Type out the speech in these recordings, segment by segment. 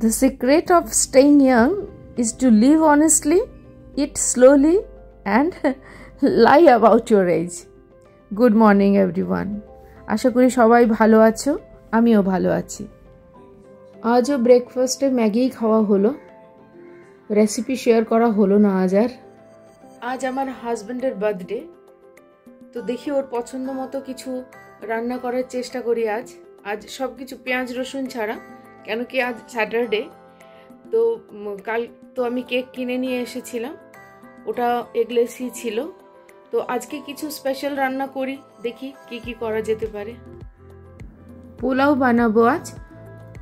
The secret of staying young is to live honestly, eat slowly, and lie about your age. Good morning everyone. আশা করি সবাই ভালো আছো, আমিও ভালো আছি। আজও ব্রেকফাস্টে ম্যাগি খাওয়া হলো, রেসিপি শেয়ার করা হলো না আজ আমার হাজব্যান্ডের বার্থডে, তো দেখি ওর পছন্দ মতো কিছু রান্না করার চেষ্টা করি। আজ সব কিছু পেঁয়াজ রসুন ছাড়া, কেন কি আজ স্যাটারডে। তো কাল তো আমি কেক কিনে নিয়ে এসেছিলাম, ওটা এগলেসই ছিল। তো আজকে কিছু স্পেশাল রান্না করি, দেখি কি কি করা যেতে পারে। পোলাও বানাবো আজ।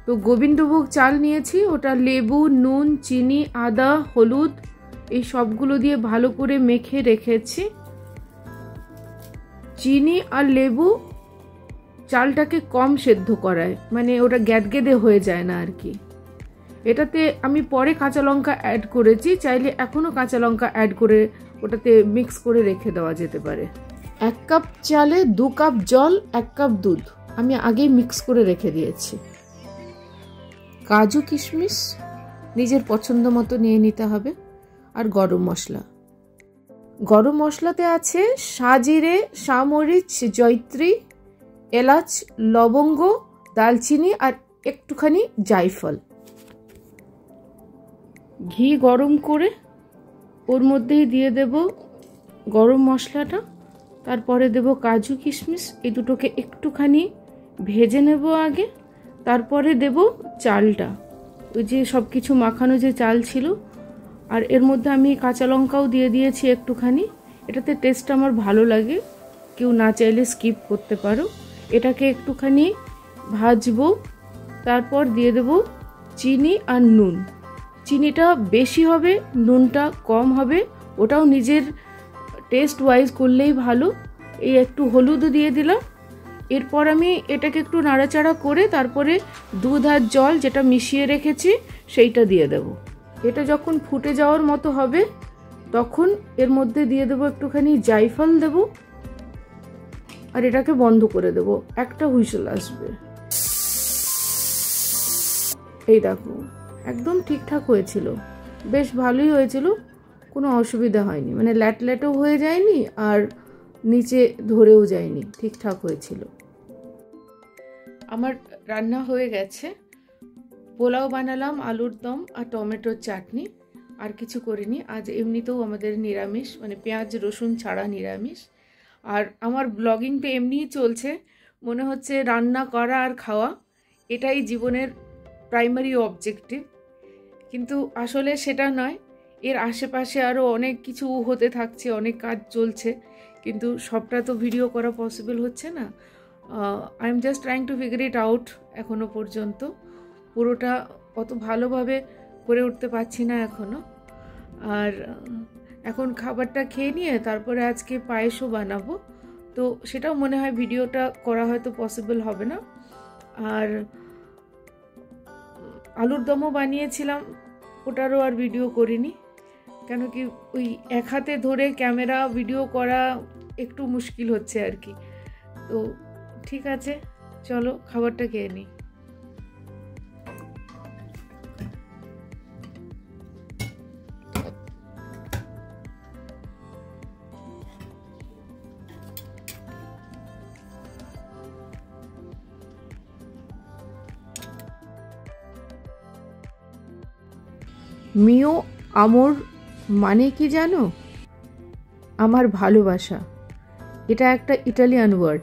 তো গোবিন্দভোগ চাল নিয়েছি, ওটা লেবু, নুন, চিনি, আদা, হলুদ এই সবগুলো দিয়ে ভালো করে মেখে রেখেছি। চিনি আর লেবু চালটাকে কম সেদ্ধ করায়, মানে ওটা গ্যাদগেদে হয়ে যায় না আর কি। এটাতে আমি পরে কাঁচা লঙ্কা অ্যাড করেছি, চাইলে এখনও কাঁচা লঙ্কা অ্যাড করে ওটাতে মিক্স করে রেখে দেওয়া যেতে পারে। 1 কাপ চালে 2 কাপ জল, 1 কাপ দুধ আমি আগেই মিক্স করে রেখে দিয়েছি। কাজু কিশমিশ নিজের পছন্দ মতো নিয়ে নিতে হবে। আর গরম মশলা, গরম মশলাতে আছে সাজিরে, সামরিচ, জয়ত্রী, এলাচ, লবঙ্গ, দালচিনি আর একটুখানি জায়ফল। ঘি গরম করে ওর মধ্যেই দিয়ে দেব গরম মশলাটা, তারপরে দেব কাজু কিশমিশ, এই দুটোকে একটুখানি ভেজে নেব আগে, তারপরে দেব চালটা, ওই যে সব কিছু মাখানো যে চাল ছিল। আর এর মধ্যে আমি কাঁচা লঙ্কাও দিয়ে দিয়েছি একটুখানি, এটাতে টেস্ট আমার ভালো লাগে, কেউ না চাইলে স্কিপ করতে পারো। এটাকে একটুখানি ভাজবো, তারপর দিয়ে দেব চিনি আর নুন। চিনিটা বেশি হবে, নুনটা কম হবে, ওটাও নিজের টেস্ট ওয়াইজ করলেই ভালো। এই একটু হলুদও দিয়ে দিলাম। এরপর আমি এটাকে একটু নাড়াচাড়া করে তারপরে দুধ আর জল যেটা মিশিয়ে রেখেছি সেইটা দিয়ে দেব। এটা যখন ফুটে যাওয়ার মতো হবে তখন এর মধ্যে দিয়ে দেবো একটুখানি জায়ফল দেব, আর এটাকে বন্ধ করে দেব। একটা হুইসেল আসবে। এই দেখো একদম ঠিকঠাক হয়েছিল, বেশ ভালোই হয়েছিল, কোনো অসুবিধা হয়নি, মানে ল্যাটও হয়ে যায়নি আর নিচে ধরেও যায়নি, ঠিকঠাক হয়েছিল। আমার রান্না হয়ে গেছে। পোলাও বানালাম, আলুর দম আর টমেটোর চাটনি, আর কিছু করিনি। আজ এমনিতেও আমাদের নিরামিষ, মানে পেঁয়াজ রসুন ছাড়া নিরামিষ। আর আমার ব্লগিং তো এমনিই চলছে, মনে হচ্ছে রান্না করা আর খাওয়া এটাই জীবনের প্রাইমারি অবজেক্টিভ, কিন্তু আসলে সেটা নয়। এর আশেপাশে আরও অনেক কিছু হতে থাকছে, অনেক কাজ চলছে, কিন্তু সবটা তো ভিডিও করা পসিবল হচ্ছে না। I am just trying to figure it out. এখনও পর্যন্ত পুরোটা অত ভালোভাবে করে উঠতে পারছি না এখনও। আর এখন খাবারটা খেয়ে নিয়ে তারপরে আজকে পায়েসও বানাবো, তো সেটাও মনে হয় ভিডিওটা করা হয়তো পসিবল হবে না। আর আলুর দমও বানিয়েছিলাম, ওটারও আর ভিডিও করিনি, কেন কি ওই এক হাতে ধরে ক্যামেরা ভিডিও করা একটু মুশকিল হচ্ছে আর কি। তো ঠিক আছে, চলো খাবারটা খেয়ে নিই। মিও আমোর মানে কি জানো? আমার ভালোবাসা, এটা একটা ইটালিয়ান ওয়ার্ড।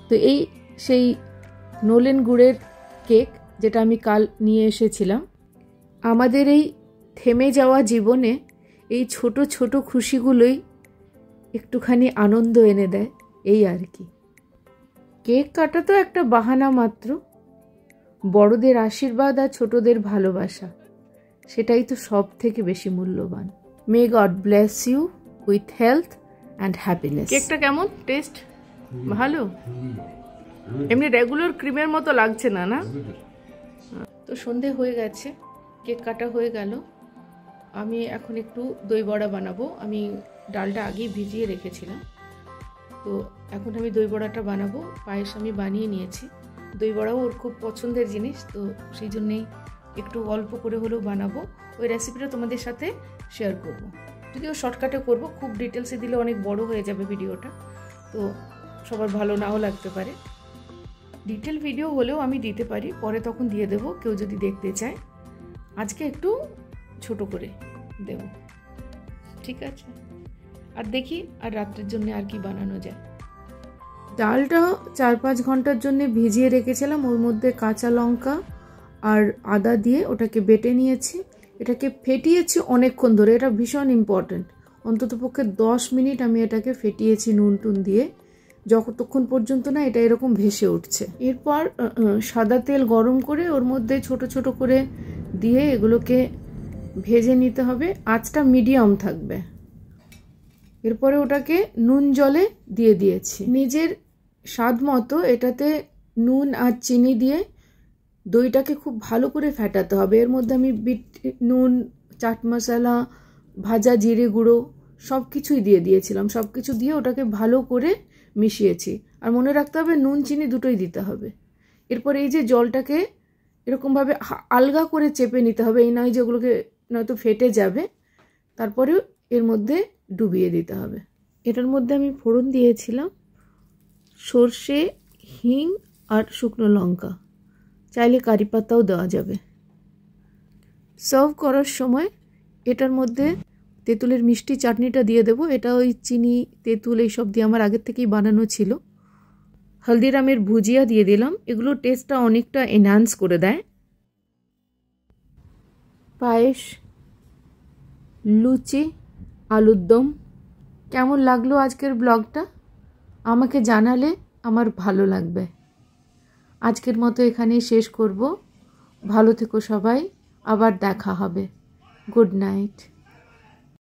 তো এই সেই নোলেন গুড়ের কেক যেটা আমি কাল নিয়ে এসেছিলাম। আমাদের এই থেমে যাওয়া জীবনে এই ছোট ছোট খুশিগুলোই একটুখানি আনন্দ এনে দেয়, এই আর কি। কেক কাটা তো একটা বাহানা মাত্র, বড়দের আশীর্বাদ আর ছোটদের ভালোবাসা সেটাই তো সব থেকে বেশি মূল্যবান। May God bless you with health and happiness. কেকটা কেমন টেস্ট? ভালো, এমনি রেগুলার ক্রিমের মতো লাগছে না, না? তো সন্ধে হয়ে গেছে, কেক কাটা হয়ে গেল। আমি এখন একটু দই বড়া বানাবো। আমি ডালটা আগেই ভিজিয়ে রেখেছিলাম, তো এখন আমি দই বড়াটা বানাবো। পায়েস আমি বানিয়ে নিয়েছি, দই বড়াও ওর খুব পছন্দের জিনিস, তো সেই জন্যেই একটু অল্প করে হলেও বানাবো। ওই রেসিপিটা তোমাদের সাথে শেয়ার করব, যদিও শর্টকাটে করব, খুব ডিটেলসে দিলে অনেক বড় হয়ে যাবে ভিডিওটা, তো সবার ভালো নাও লাগতে পারে। ডিটেল ভিডিও হলেও আমি দিতে পারি, পরে তখন দিয়ে দেব কেউ যদি দেখতে চায়। আজকে একটু ছোট করে দেব, ঠিক আছে? আর দেখি আর রাত্রের জন্য আর কি বানানো যায়। ডালটা 4-5 ঘন্টার জন্য ভিজিয়ে রেখেছিলাম, ওর মধ্যে কাঁচা লঙ্কা আর আদা দিয়ে ওটাকে বেটে নিয়েছি। এটাকে ফেটিয়েছি অনেকক্ষণ ধরে, এটা ভীষণ ইম্পর্ট্যান্ট। অন্ততপক্ষে 10 মিনিট আমি এটাকে ফেটিয়েছি নুন টুন দিয়ে, যতক্ষণ পর্যন্ত না এটা এরকম ভেসে উঠছে। এরপর সাদা তেল গরম করে ওর মধ্যে ছোট ছোট করে দিয়ে এগুলোকে ভেজে নিতে হবে, আঁচটা মিডিয়াম থাকবে। এরপরে ওটাকে নুন জলে দিয়ে দিয়েছি। নিজের স্বাদ মতো এটাতে নুন আর চিনি দিয়ে দইটাকে খুব ভালো করে ফেটাতে হবে। এর মধ্যে আমি বিট নুন, চাট মশলা, ভাজা জিরে গুঁড়ো সব কিছুই দিয়ে দিয়েছিলাম। সব কিছু দিয়ে ওটাকে ভালো করে মিশিয়েছি। আর মনে রাখতে হবে নুন চিনি দুটোই দিতে হবে। এরপর এই যে জলটাকে এরকমভাবে আলগা করে চেপে নিতে হবে, এই নয় যে ওগুলোকে নয়তো ফেটে যাবে। তারপরে এর মধ্যে ডুবিয়ে দিতে হবে। এটার মধ্যে আমি ফোড়ন দিয়েছিলাম সর্ষে, হিং আর শুকনো লঙ্কা, চাইলে কারি পাতাও দেওয়া যাবে। সার্ভ করার সময় এটার মধ্যে তেঁতুলের মিষ্টি চাটনিটা দিয়ে দেবো। এটা ওই চিনি, তেঁতুল এইসব দিয়ে আমার আগের থেকেই বানানো ছিল। হলদিরামের ভুজিয়া দিয়ে দিলাম, এগুলো টেস্টটা অনেকটা এনহ্যান্স করে দেয়। পায়েস, লুচি, আলুর দম। কেমন লাগলো আজকের ব্লগটা আমাকে জানালে আমার ভালো লাগবে। আজকের মতো এখানেই শেষ করব। ভালো থেকো সবাই, আবার দেখা হবে। Good night.